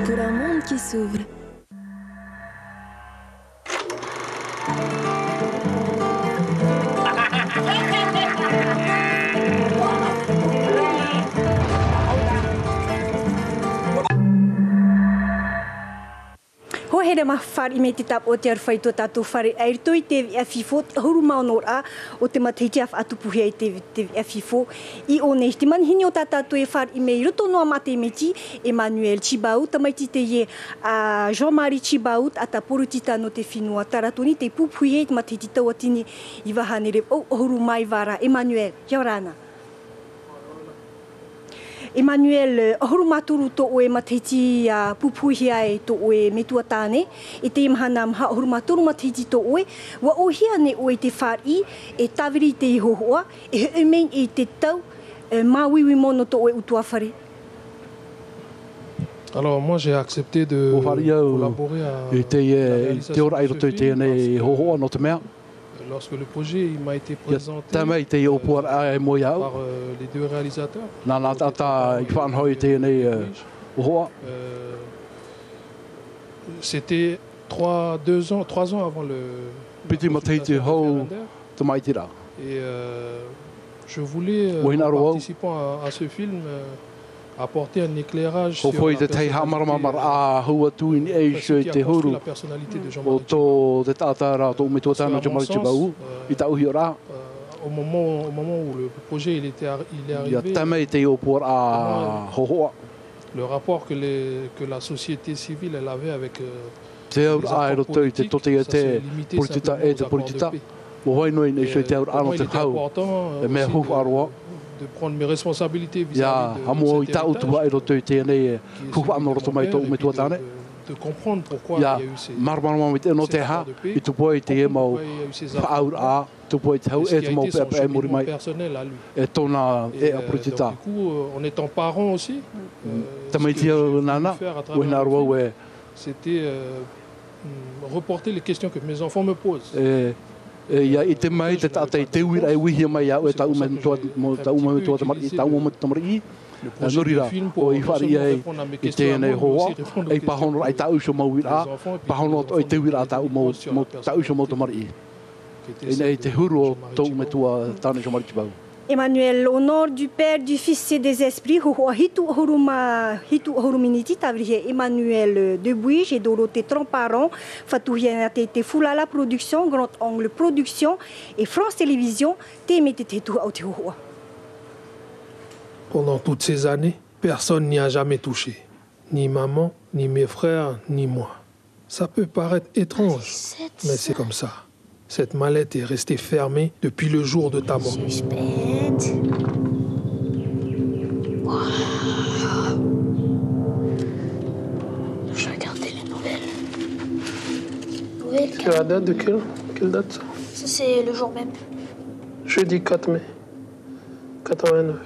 pour un monde qui s'ouvre. Hohere mawhari me te tap o te arwhai tō tātou whare air toi te a fifo, te huru maonora o te matahiti a atupuhi ai te a fifo. I o nei, te manhini o tā tātou e whari me i roto noa mate meti, Emmanuel Chibaut, tamaiti te ie Jean-Marie Chibaut, a ta porutita no te whinua taratoni, te pupuhi e te matahiti tau atini i wahane re, o huru mai wara, Emmanuel, kia orana. Emmanuel, ahuru maturu to o e matahiti pupuhi ai to o e metua tāne, e te imahana maha ahuru maturu matahiti to o e, wa o hia ne o e te whari, e tawiri te ihohoa, e heumei e te tau, mawiwi mono to o e utua whare. Alors moi j'ai accepté de collaborer à la réalisation de ce film. Lorsque le projet m'a été présenté par les deux réalisateurs, c'était 3 ans avant et je voulais, en participant à ce film, apporter un éclairage sur la personnalité de Jean-Marie Chibaut. Au moment où le projet il est arrivé, le rapport que la société civile elle avait avec les acteurs politiques, ça s'est limité simplement aux accords de paix. Pour moi, il était important de prendre mes responsabilités vis-à-vis de cet héritage, de comprendre pourquoi il y a eu ces accords de paix, pourquoi il y a eu ces accords, ce qui a été son cheminement personnel à lui. Et donc, du coup, en étant parent aussi, ce que j'ai voulu faire à travers le film, c'était reporter les questions que mes enfants me posent. Ia I te mai te tātai te wira e wihia mai au e tau me toa tamari Nurira o I whari ai I tēnei hoa e pahono ai tau so mau wira pahono o te wira tau mo tau so mau tamari E nei te huru o tau me tua tāne so mariki bau Emmanuel, au nom du Père, du Fils et des Esprits, hitu horuminiti tavrihe Emmanuel Debouige et Dorothée Tromparon, fatouhiana te Foulala Production, Grand Angle Production et France Télévisions, te mete te tu au te hoa. Pendant toutes ces années, personne n'y a jamais touché. Ni maman, ni mes frères, ni moi. Ça peut paraître étrange, mais c'est comme ça. Cette mallette est restée fermée depuis le jour de ta mort. Suis-je bête? Wow. Je regardais les nouvelles. C'est la date de quelle date ça? Ça, c'est le jour même. Jeudi 4 mai 89.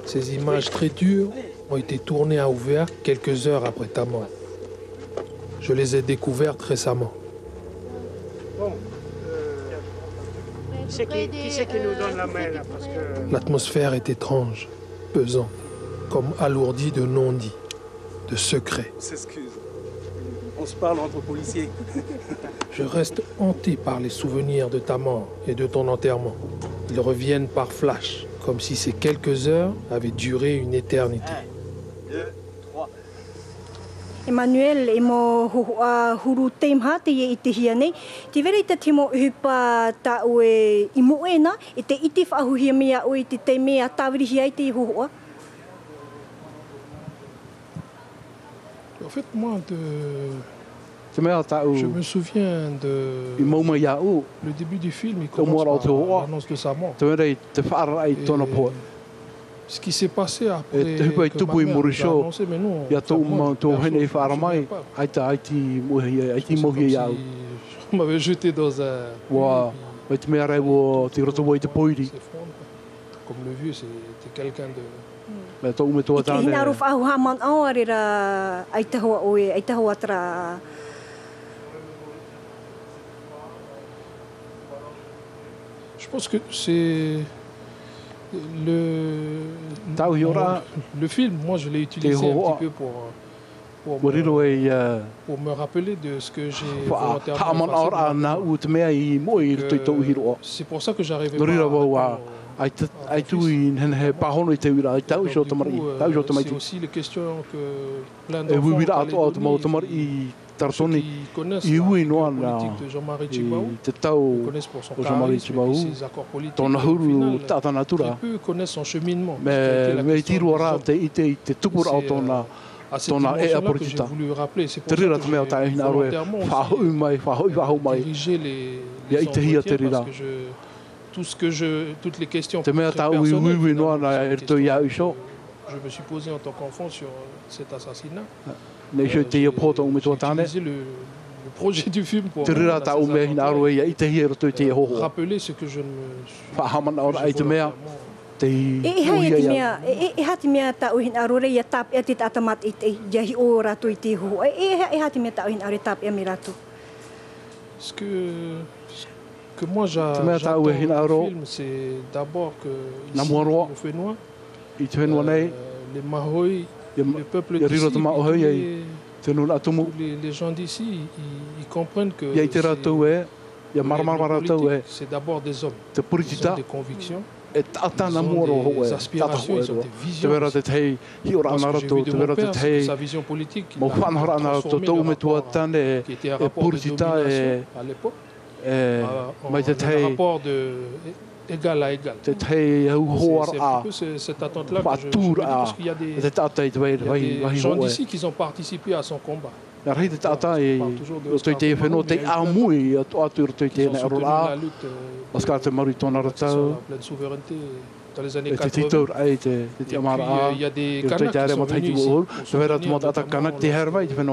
Ces images très dures ont été tournées à ouvert quelques heures après ta mort. Je les ai découvertes récemment. Qui c'est qui nous donne la main là parce que... L'atmosphère est étrange, pesante, comme alourdie de non-dits, de secrets. On s'excuse. On se parle entre policiers. Je reste hanté par les souvenirs de ta mort et de ton enterrement. Ils reviennent par flash, comme si ces quelques heures avaient duré une éternité. 1, 2, 3. Emmanuel, e mo huru teimha te ie I te hia nei. Te vera I te te mo upa ta o e I mo e na, e te iti whaahuhia mea o I te te mea tāwirihi ai te I hohoa. En fait, moi, je me souviens de le début du film, il commence par l'annonce de sa mort. Et ce qui s'est passé après que ma mère nous a annoncé, mais nous, on m'avait jeté dans un... Comme le vieux, c'était quelqu'un de... I te hina aro whaahuha man aua rera aitahoa oe, aitahoa tra... Je pense que c'est Le film, moi je l'ai utilisé un petit peu pour me rappeler de ce que j'ai volontairement fait. C'est pour ça que j'arrivais pas c'est aussi les questions que plein d'enfants qui connaissent la politique de Jean-Marie Tjibaou, connaissent pour son charisme et ses accords politiques. Très peu connaissent son cheminement. À cette dimension-là que j'ai voulu rappeler. C'est pour ça que j'ai volontairement dirigé les entretiens parce que toutes les questions très personnelles je me suis posé en tant qu'enfant sur cet assassinat. J'ai utilisé le projet du film pour rappeler ce que je ne me suis Ce que moi j'attends du film, c'est d'abord que ici, au Fénois, les Mahoï, le peuple d'ici, les gens d'ici, ils comprennent que c'est d'abord des hommes, ils ont des convictions. Ils ont des aspirations, ils ont des visions. Moi, ce que j'ai vu de mon père, c'est sa vision politique. Il a transformé le rapport qui était un rapport de domination à l'époque en un rapport d'égal à égal. C'est un peu cette attente-là que je me dis parce qu'il y a des gens d'ici qui ont participé à son combat. Ils ont soutenu la lutte sur la pleine souveraineté dans les années 80. Et puis il y a des Kanaks qui sont venus ici pour soutenir notamment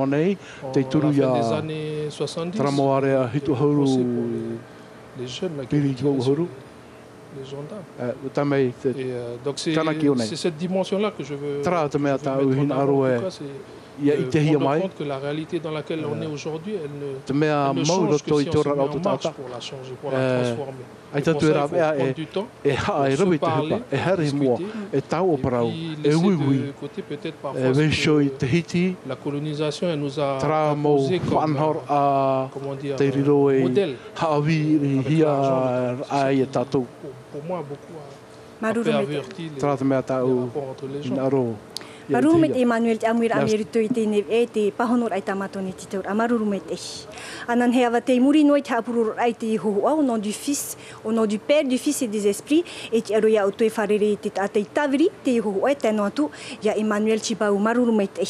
la fin des années 70 pour les jeunes qui étaient les gendarmes. Donc c'est cette dimension-là que je veux mettre en avant. De rendre compte que la réalité dans laquelle on est aujourd'hui, elle ne change que si on se met en marche pour la changer, pour la transformer. Et pour ça, il faut prendre du temps, se parler, discuter, et puis laisser de côté peut-être parfois la colonisation, elle nous a imposé comme modèle. Avec l'argent, pour moi, beaucoup a perverti les rapports entre les gens. Marurumet Emmanuel te amuir amerito I te neve te pahonor ai tamatoni te teur amarurumet e. Anan heava te muri noi te apurur ai te hohoa au nom du Fils, au nom du Père, du Fils et des Esprits et te aroia o toi farere te atei taviri te hohoa te noatu ya Emmanuel Tjibaou marurumet e.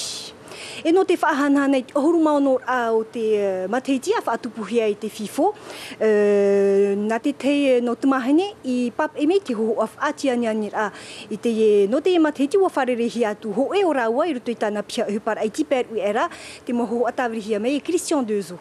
E no te whaahanana I ohuru maonor a o te mateiti a whaatupuhia I te FIFO. Nā te te no te mahene I pap e mei te ho a whaatia nianir a I te no te mateiti wa wharerehi atu ho e o raua I ruto I tāna pia uhupara I tiper u era te moho atawirihia mei Christian Dezo.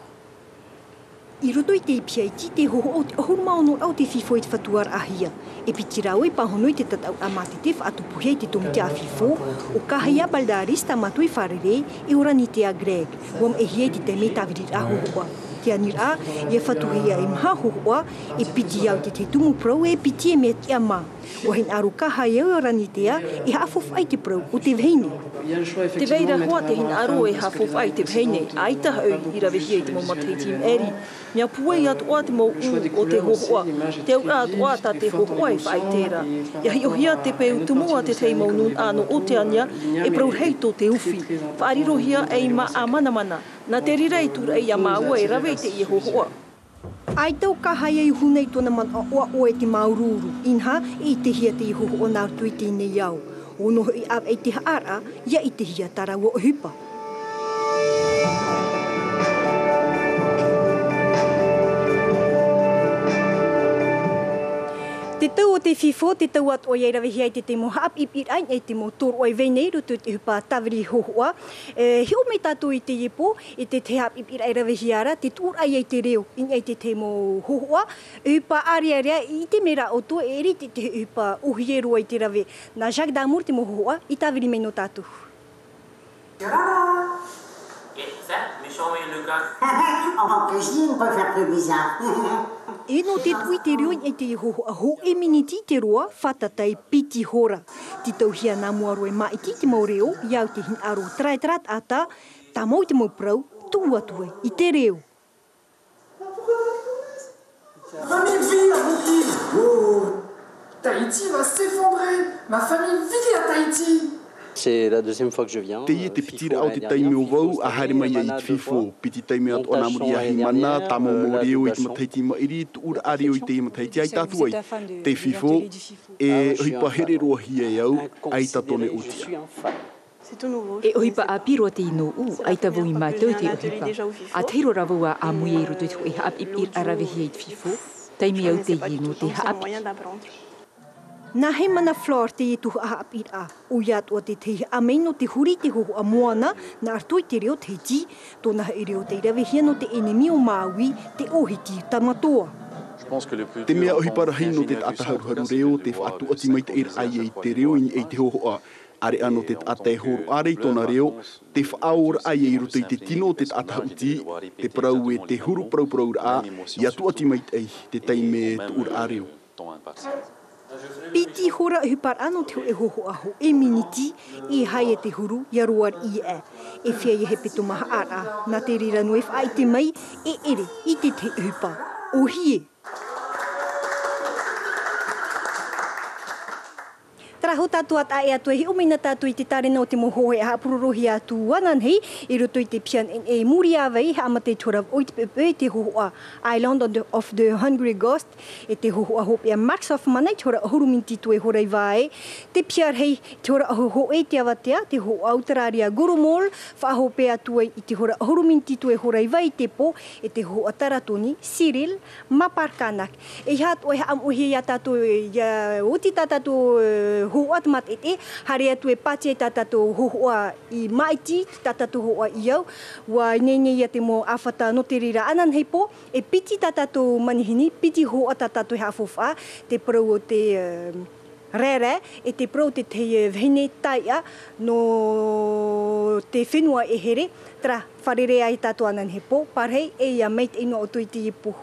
I ruto I te pia I te ho o te ohuru maonor a o te FIFO I te whatuar ahia. E piti rau I pahonoi te tatau a mate te whaatupuhia I te tomte a FIFO o kahia baldaris ta matui wharere I orani te a Greg. Wam e hiei te me tawirir a hohoa. Te anir a e whatuhia I maha hohoa e piti au te tumu prau e piti e mea te a ma. Wahin aru kahai e orani te a e haafof ai te prau o te veine. Te veira hoa te hin aro e haafof ai te veine. Aita hau I rawehi te mo mateiti eri. Mea puei atua te mo o te hohoa. Te au atua ta te hohoa I whai tērā. Ia hi ohia te peu tumua te tei maunun ano o te ania e prau heito te uwhi. Whaarirohia e ma a manamana. Nā te rirei tura e a maua e rawe te I hohoa. Ai tau kahai ai hunei tona man oa o e te maururu. Inha I te hia te iho o nā tui tēnei au. O noho I av e te haara, ia I te hia tarawa o hupa. Te tau o te FIFO, te tau at o ierawehi ai te mo haap ipir ai e te mo toro oi veinei rutu te hupa tawiri hohoa. Heo me tātou I te iepo, I te haap ipir ai rawehi ara, te tūr ai te reo, in ai te mo hohoa. Hupa aria rea I te mera o to eri te hupa uhieru ai te rawe. Nā Jacques Damour te mo hohoa, I tawiri mei no tātou. Et ça, me show me le gars. En cuisine, on peut faire plus bizarre. E no te tui te reo e te ho ho e miniti te roa whatatai piti hora. Ti tauhia nā muaroe maiti te mau reo, iau te hin aro trai-trat ata, tā mau te mau prau, tuatue i te reo. Famille vit à Hawaii. Oh, Tahiti va s'effondrer. Ma famille vit à Tahiti. C'est la deuxième fois que je viens. Te te pitira au te taimi o vau a haere mai i te fifo. Piti taimi at ona muri a himana, tamo mori o i te mataiti ma iri, tu ura ari o i te mataiti ai tatu ai. Te fifo e hipa here roa hia iau, ai tatone utia. E ohipa a piro te ino u, ai tavu i mātou te ohipa. A teiro ravua a mui e roto e haap i pir arawehi ai te fifo, taimi au te ino te haap. Nā he mana flor te e tuha haap i a, o iat o te tehi a meino te huri te hoho a moana, nā artoi te reo te ji, tōna e reo te irawehi no te enemi o Māui, te ohiti tamatoa. Te mea ohipara hei no te ataharuharu reo, te whaatu ati mai te ira ai e te reo i e te hoho a. Are ano te ata e horo are tōna reo, te whaawara ai e roto i te tino te atahauti, te parau e te huru prau a, i atu ati mai te taime tu ura a reo. Piti hora hupar ano te e hoho aho e miniti e hai e te huru i aroar i e. E whia i he peto maha ara, nā te rira noe whaai te mai e ere i te hupa. O hie. Traho tātua ta e atu e hi umina tātua i te tare nō te moho e hapurorohi atu wanan hei, i roto i te pian e muri awai, ha ama te torav o i te pepe te hohoa Island of the Hungry Ghost, e te hohoa hope a Marks of Manai, te hora huruminti tu e horai vae, te piar hei, te hora ho e te awatea, te ho autararia Gurumol, whahope atu i te hora huruminti tu e horai vae te po, e te ho ataratoni, Cyril Maparkanak. E hat o e am o hei a tātou, oti tātou ho atmat e hare atu e pati e tatato hohoa I maiti, tatato hohoa I au, wa nene ia te mo awhata no te rira anan hei po, e piti tatato manihini, piti hoa tatato he hafofa, te prau o te rere, e te prau te vhene taia no te whenua e here, tra wharere ai tato anan hei po, parhei e ia meit ino o tui te ipu.